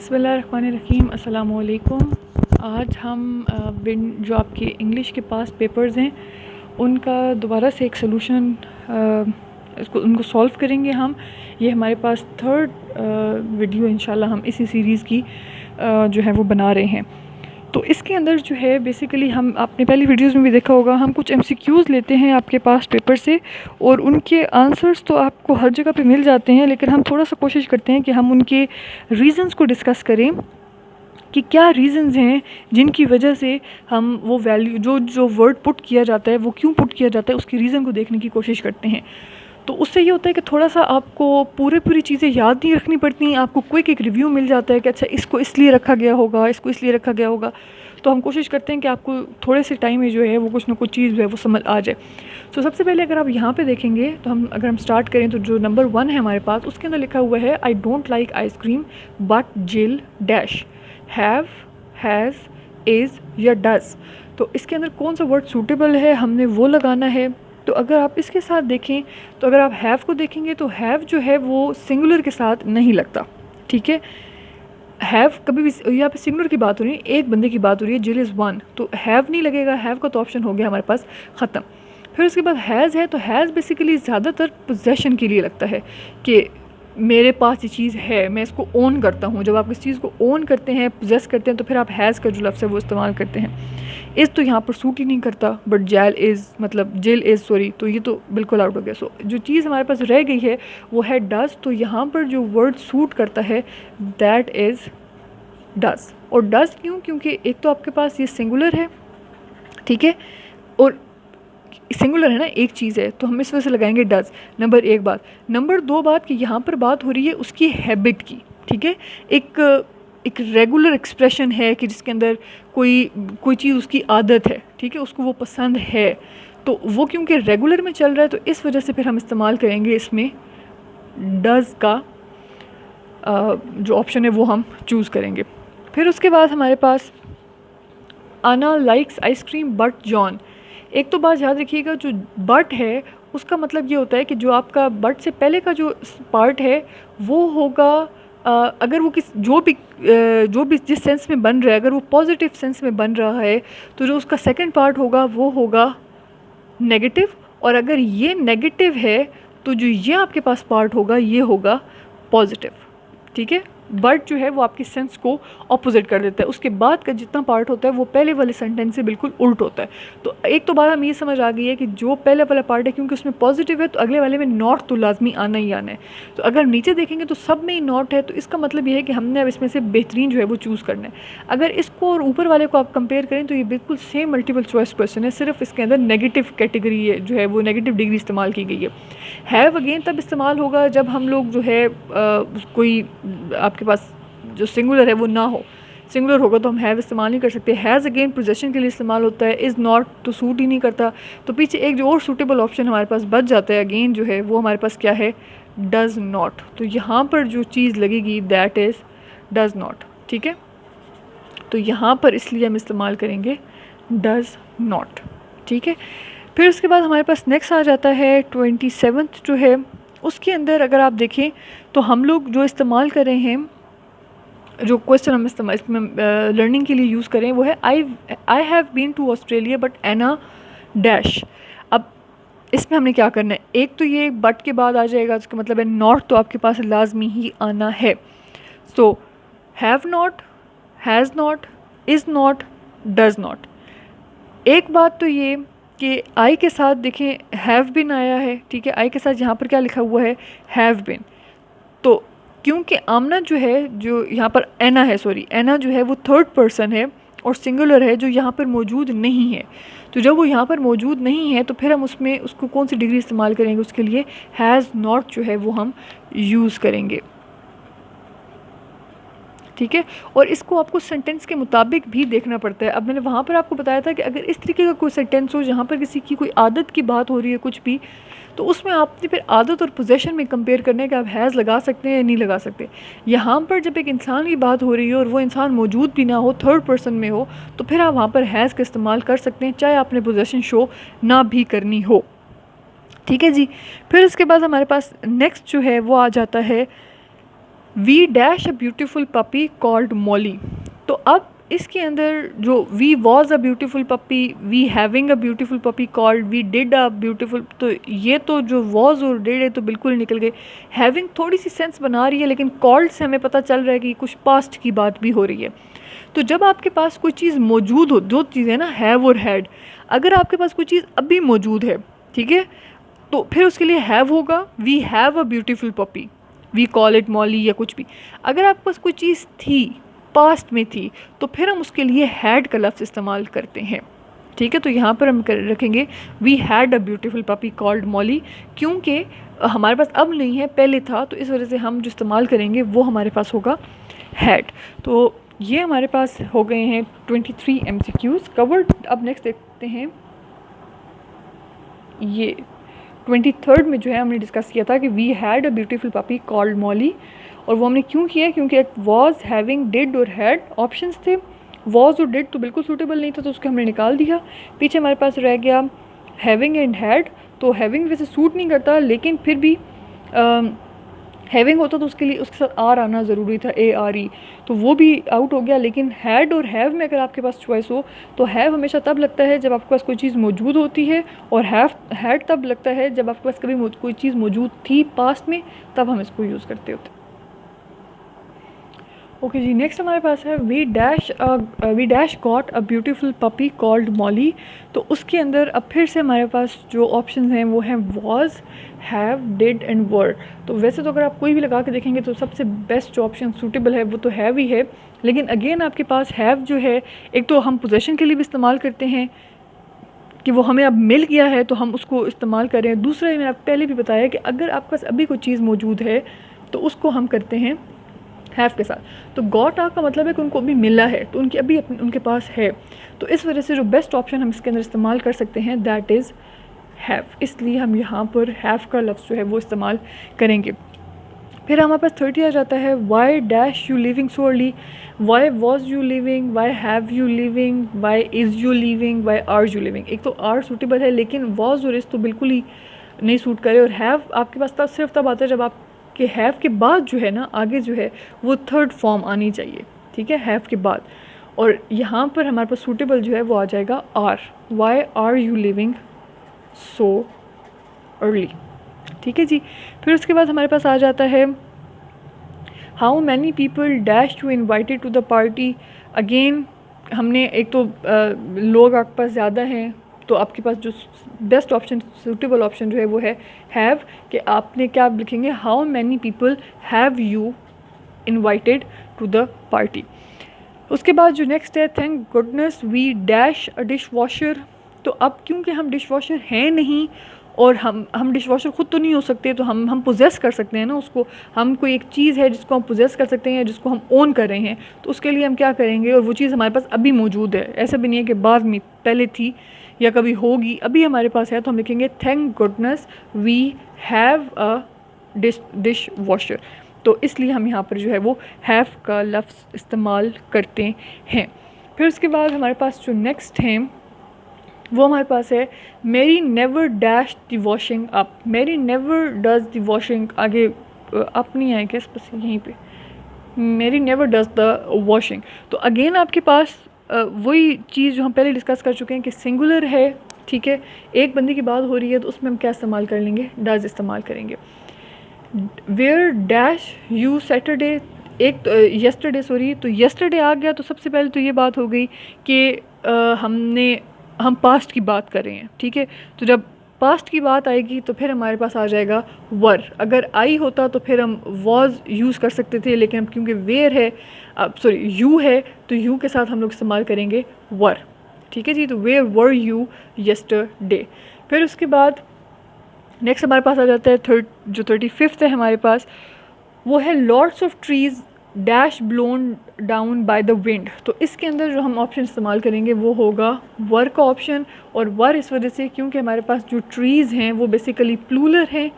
बिस्मिल्लाहिर्रहमानिर्रहीम अस्सलाम वालेकुम। आज हम जो आपके इंग्लिश के पास पेपर्स हैं उनका दोबारा से एक सलूशन उनको सॉल्व करेंगे हम। ये हमारे पास थर्ड वीडियो इंशाल्लाह हम इसी सीरीज़ की जो है वो बना रहे हैं। तो इसके अंदर जो है बेसिकली हम आपने पहली वीडियोस में भी देखा होगा, हम कुछ MCQs लेते हैं आपके पास पेपर से और उनके आंसर्स तो आपको हर जगह पे मिल जाते हैं, लेकिन हम थोड़ा सा कोशिश करते हैं कि हम उनके रीज़न्स को डिस्कस करें कि क्या रीज़न्स हैं जिनकी वजह से हम वो वैल्यू जो वर्ड पुट किया जाता है वो क्यों पुट किया जाता है, उसके रीज़न को देखने की कोशिश करते हैं। तो उससे ये होता है कि थोड़ा सा आपको पूरी चीज़ें याद नहीं रखनी पड़ती, आपको क्विक एक रिव्यू मिल जाता है कि अच्छा इसको इसलिए रखा गया होगा, इसको इसलिए रखा गया होगा। तो हम कोशिश करते हैं कि आपको थोड़े से टाइम में जो है वो कुछ ना कुछ चीज़ जो है वो समझ आ जाए। तो सबसे पहले अगर आप यहाँ पे देखेंगे तो अगर हम स्टार्ट करें तो जो नंबर 1 है हमारे पास, उसके अंदर लिखा हुआ है I don't like ice cream but जिल डैश हैव, हैज़, इज़ या डज़। तो इसके अंदर कौन सा वर्ड सूटेबल है हमने वो लगाना है। तो अगर आप इसके साथ देखें तो अगर आप हैव को देखेंगे तो हैव जो है वो सिंगुलर के साथ नहीं लगता, ठीक है। हैव कभी भी, यहाँ पे सिंगुलर की बात हो रही है, एक बंदे की बात हो रही है, जिल इज़ वन, तो हैव नहीं लगेगा, हैव का तो ऑप्शन हो गया हमारे पास ख़त्म। फिर उसके बाद हैज़ है, तो हैज़ बेसिकली ज़्यादातर पोजेशन के लिए लगता है कि मेरे पास ये चीज़ है, मैं इसको ओन करता हूँ। जब आप किसी चीज़ को ओन करते हैं, पोजेस करते हैं, तो फिर आप हैज़ का जो लफ्ज़ है वो इस्तेमाल करते हैं। इज़ तो यहाँ पर सूट ही नहीं करता, बट जैल इज़ मतलब जिल इज़ सॉरी, तो ये तो बिल्कुल आउट हो गया। सो जो चीज़ हमारे पास रह गई है वो है डज़। तो यहाँ पर जो वर्ड सूट करता है दैट इज़ डज़। और डज़ क्यों? क्योंकि एक तो आपके पास ये सिंगुलर है, ठीक है, और सिंगुलर है ना, एक चीज़ है, तो हम इस वजह से लगाएंगे डज़। नंबर 1 बात। नंबर 2 बात कि यहाँ पर बात हो रही है उसकी हैबिट की, ठीक है। एक रेगुलर एक्सप्रेशन है कि जिसके अंदर कोई चीज़ उसकी आदत है, ठीक है, उसको वो पसंद है, तो वो क्योंकि रेगुलर में चल रहा है तो इस वजह से फिर हम इस्तेमाल करेंगे इसमें डज़ का जो ऑप्शन है वो हम चूज़ करेंगे। फिर उसके बाद हमारे पास आना लाइक्स आइसक्रीम बट जॉन। एक तो बात याद रखिएगा, जो बट है उसका मतलब ये होता है कि जो आपका बट से पहले का जो पार्ट है वो होगा अगर वो जो भी जिस सेंस में बन रहा है, अगर वो पॉजिटिव सेंस में बन रहा है तो जो उसका सेकंड पार्ट होगा वो होगा नेगेटिव, और अगर ये नेगेटिव है तो जो ये आपके पास पार्ट होगा ये होगा पॉजिटिव, ठीक है। बट जो है वो आपकी सेंस को ऑपोजिट कर देता है, उसके बाद का जितना पार्ट होता है वो पहले वाले सेंटेंस से बिल्कुल उल्ट होता है। तो एक तो बात हमें ये समझ आ गई है कि जो पहले वाला पार्ट है क्योंकि उसमें पॉजिटिव है तो अगले वाले में नॉट तो लाजमी आना ही आना है। तो अगर नीचे देखेंगे तो सब में ही नॉट है, तो इसका मतलब ये है कि हमने अब इसमें से बेहतरीन जो है वो चूज़ करना है। अगर इसको और ऊपर वाले को आप कंपेयर करें तो ये बिल्कुल सेम मल्टीपल चॉइस क्वेश्चन है, सिर्फ इसके अंदर नेगेटिव कैटेगरी है जो है वो नेगेटिव डिग्री इस्तेमाल की गई है। हैव अगेन तब इस्तेमाल होगा जब हम लोग जो है कोई आपके पास जो सिंगुलर है वो ना हो, सिंगुलर होगा तो हम हैव इस्तेमाल नहीं कर सकते। हैज़ अगेन पोजेशन के लिए इस्तेमाल होता है, इज़ नॉट तो सूट ही नहीं करता। तो पीछे एक जो और सूटेबल ऑप्शन हमारे पास बच जाता है अगेन जो है वो हमारे पास क्या है, डज़ नॉट। तो यहाँ पर जो चीज़ लगेगी दैट इज़ डज़ नॉट, ठीक है। तो यहाँ पर इसलिए हम इस्तेमाल करेंगे डज़ नॉट, ठीक है। फिर उसके बाद हमारे पास नेक्स्ट आ जाता है 27 जो है, उसके अंदर अगर आप देखें तो हम लोग जो इस्तेमाल कर रहे हैं, जो क्वेश्चन हम इस्तेमाल इसमें लर्निंग के लिए यूज़ करें वो है I have been to Australia but एना डैश। अब इसमें हमने क्या करना है, एक तो ये बट के बाद आ जाएगा, उसका मतलब है नॉट तो आपके पास लाजमी ही आना है। So have not, has not, is not, does not. एक बात तो ये कि आई के साथ देखें हैव बिन आया है, ठीक है, आई के साथ यहाँ पर क्या लिखा हुआ है, हैव बिन। तो क्योंकि आमना जो है, जो यहाँ पर एना है, सॉरी एना जो है वो थर्ड पर्सन है और सिंगुलर है जो यहाँ पर मौजूद नहीं है। तो जब वो यहाँ पर मौजूद नहीं है तो फिर हम उसमें उसको कौन सी डिग्री इस्तेमाल करेंगे, उसके लिए हैज़ नॉट जो है वो हम यूज़ करेंगे, ठीक है। और इसको आपको सेंटेंस के मुताबिक भी देखना पड़ता है। अब मैंने वहाँ पर आपको बताया था कि अगर इस तरीके का कोई सेंटेंस हो जहाँ पर किसी की कोई आदत की बात हो रही है कुछ भी, तो उसमें आपने फिर आदत और पोजेशन में कंपेयर करने का आप हैज़ लगा सकते हैं या नहीं लगा सकते। यहाँ पर जब एक इंसान की बात हो रही है और वो इंसान मौजूद भी ना हो, थर्ड पर्सन में हो, तो फिर आप वहाँ पर हैज़ का इस्तेमाल कर सकते हैं, चाहे आपने पोजेशन शो ना भी करनी हो, ठीक है जी। फिर उसके बाद हमारे पास नेक्स्ट जो है वो आ जाता है we dash a beautiful puppy called Molly. तो अब इसके अंदर जो we was a beautiful puppy, we having a beautiful puppy called, we did a beautiful, तो ये तो जो वॉज और डिड है तो बिल्कुल निकल गए। हैविंग थोड़ी सी सेंस बना रही है, लेकिन कॉल्ड से हमें पता चल रहा है कि कुछ पास्ट की बात भी हो रही है। तो जब आपके पास कोई चीज़ मौजूद हो, दो चीज़ें ना, हैव और हैड, अगर आपके पास कोई चीज़ अभी मौजूद है, ठीक है, तो फिर उसके लिए हैव होगा, we have a beautiful puppy, we call it Molly या कुछ भी। अगर आपके पास कोई चीज़ थी, पास्ट में थी, तो फिर हम उसके लिए हैड का लफ्ज़ इस्तेमाल करते हैं, ठीक है। तो यहाँ पर हम रखेंगे we had a beautiful puppy called Molly, क्योंकि हमारे पास अब नहीं है, पहले था, तो इस वजह से हम जो इस्तेमाल करेंगे वो हमारे पास होगा हैड। तो ये हमारे पास हो गए हैं 23 MCQs कवर्ड। अब नेक्स्ट देखते हैं, ये 23rd में जो है हमने डिस्कस किया था कि we had a beautiful puppy called Molly, और वो हमने क्यों किया, क्योंकि एक वॉज, हैविंग, डिड और हैड ऑप्शंस थे। वॉज और डिड तो बिल्कुल सूटेबल नहीं था, तो उसको हमने निकाल दिया। पीछे हमारे पास रह गया हैविंग एंड हैड। तो हैविंग वैसे सूट नहीं करता, लेकिन फिर भी हैविंग होता तो उसके लिए उसके साथ आर आना ज़रूरी था, ARE, तो वो भी आउट हो गया। लेकिन हैड और हैव में अगर आपके पास चॉइस हो, तो हैव हमेशा तब लगता है जब आपके पास कोई चीज़ मौजूद होती है, और हैड तब लगता है जब आपके पास कभी कोई चीज़ मौजूद थी पास्ट में, तब हम इसको यूज़ करते होते। ओके जी, नेक्स्ट हमारे पास है we dash got a beautiful puppy called Molly. तो उसके अंदर अब फिर से हमारे पास जो ऑप्शन हैं वो हैं वॉज, हैव, डिड एंड वर। तो वैसे तो अगर आप कोई भी लगा के देखेंगे तो सबसे बेस्ट जो ऑप्शन सूटेबल है वो तो हैव ही है, लेकिन अगेन आपके पास हैव जो है, एक तो हम पोजेशन के लिए भी इस्तेमाल करते हैं कि वो हमें अब मिल गया है तो हम उसको इस्तेमाल करें। दूसरा, मैंने आपको पहले भी बताया कि अगर आपके पास अभी कोई चीज़ मौजूद है तो उसको हम करते हैं हैव के साथ। तो गॉट आ का मतलब है कि उनको अभी मिला है, तो उनकी अभी उनके पास है, तो इस वजह से जो बेस्ट ऑप्शन हम इसके अंदर इस्तेमाल कर सकते हैं दैट इज़ हैव, इसलिए हम यहाँ पर हैव का लफ्ज़ जो है वो इस्तेमाल करेंगे। फिर हमारे पास 30 आ जाता है why dash you leaving so early, why was you leaving, why have you leaving, why is you leaving, why are you leaving. एक तो आर सूटेबल है, लेकिन वॉज और इज़ तो बिल्कुल ही नहीं सूट करे, और हैव आपके पास सिर्फ तब आता है जब आप कि हैव के बाद जो है ना, आगे जो है वो थर्ड फॉर्म आनी चाहिए, ठीक है, हैव के बाद। और यहाँ पर हमारे पास सूटेबल जो है वो आ जाएगा are, why are you leaving so early, ठीक है जी। फिर उसके बाद हमारे पास आ जाता है how many people dash you invited to the party. Again हमने एक तो लोग आपके पास ज़्यादा हैं, तो आपके पास जो बेस्ट ऑप्शन, सूटेबल ऑप्शन जो है वो है हैव, कि आपने क्या लिखेंगे, how many people have you invited to the party. उसके बाद जो नेक्स्ट है thank goodness we dash a dishwasher. तो अब क्योंकि हम डिश वॉशर हैं नहीं, और हम डिश वॉशर ख़ुद तो नहीं हो सकते, तो हम पोजेस कर सकते हैं ना उसको। हम कोई एक चीज़ है जिसको हम पोजेस कर सकते हैं, जिसको हम ओन कर रहे हैं, तो उसके लिए हम क्या करेंगे, और वो चीज़ हमारे पास अभी मौजूद है, ऐसा भी नहीं है कि बाद में पहले थी या कभी होगी, अभी हमारे पास है, तो हम लिखेंगे thank goodness we have a dishwasher. तो इसलिए हम यहाँ पर जो है वो हैव का लफ्ज़ इस्तेमाल करते हैं। फिर उसके बाद हमारे पास जो नेक्स्ट हैं वो हमारे पास है मेरी never dash the washing up. मेरी नेवर डज द वॉशिंग, आगे अप नहीं आएगा इस बस यहीं पे, मेरी नेवर डज द वॉशिंग। तो अगेन आपके पास वही चीज़ जो हम पहले डिस्कस कर चुके हैं कि सिंगुलर है, ठीक है, एक बंदी की बात हो रही है, तो उसमें हम क्या इस्तेमाल कर लेंगे, डज इस्तेमाल करेंगे। वेयर डैश यू सैटरडे, एक येस्टरडे सॉरी, तो येस्टरडे आ गया, तो सबसे पहले तो ये बात हो गई कि हम पास्ट की बात कर रहे हैं, ठीक है। तो जब पास्ट की बात आएगी तो फिर हमारे पास आ जाएगा वर। अगर आई होता तो फिर हम वॉज यूज़ कर सकते थे, लेकिन अब क्योंकि वेयर है, सॉरी यू है, तो यू के साथ हम लोग इस्तेमाल करेंगे वर, ठीक है जी। तो वेयर वर यू येस्टरडे। फिर उसके बाद नेक्स्ट हमारे पास आ जाता है जो 35th है हमारे पास, वो है lots of trees dash blown down by the wind. तो इसके अंदर जो हम ऑप्शन इस्तेमाल करेंगे वो होगा वर का ऑप्शन, और वर इस वजह से क्योंकि हमारे पास जो ट्रीज़ हैं वो बेसिकली प्लूरल हैं,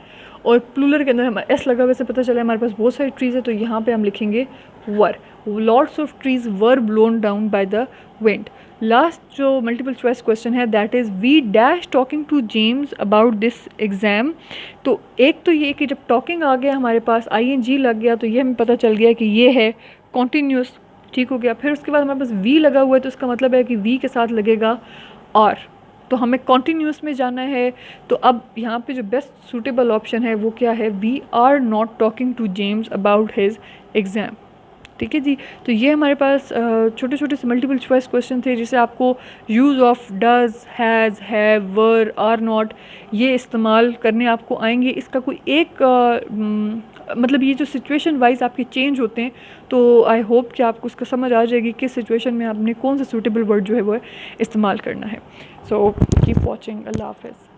और प्लूरल के अंदर हमारा एस लगा, वैसे पता चला हमारे पास बहुत सारी ट्रीज़ है, तो यहाँ पे हम लिखेंगे were, lots of trees were blown down by the wind. Last जो मल्टीपल चॉइस क्वेश्चन है that is we dash talking to James about this exam. तो एक तो ये कि जब टॉकिंग आ गया हमारे पास ING लग गया तो ये हमें पता चल गया कि ये है कॉन्टीन्यूस, ठीक हो गया। फिर उसके बाद हमारे पास वी लगा हुआ है तो इसका मतलब है कि वी के साथ लगेगा आर, तो हमें कॉन्टीन्यूस में जाना है। तो अब यहाँ पे जो बेस्ट सूटेबल ऑप्शन है वो क्या है, we are not talking to James about his exam, ठीक है जी। तो ये हमारे पास छोटे छोटे से मल्टीपल चॉइस क्वेश्चन थे जिसे आपको use of does, has, have, were, are not ये इस्तेमाल करने आपको आएंगे। इसका कोई एक मतलब ये जो सिचुएशन वाइज आपके चेंज होते हैं, तो आई होप कि आपको उसका समझ आ जाएगी किस सिचुएशन में आपने कौन सा सूटेबल वर्ड जो है वो इस्तेमाल करना है। सो कीप वॉचिंग, अल्लाह हाफ़िज़।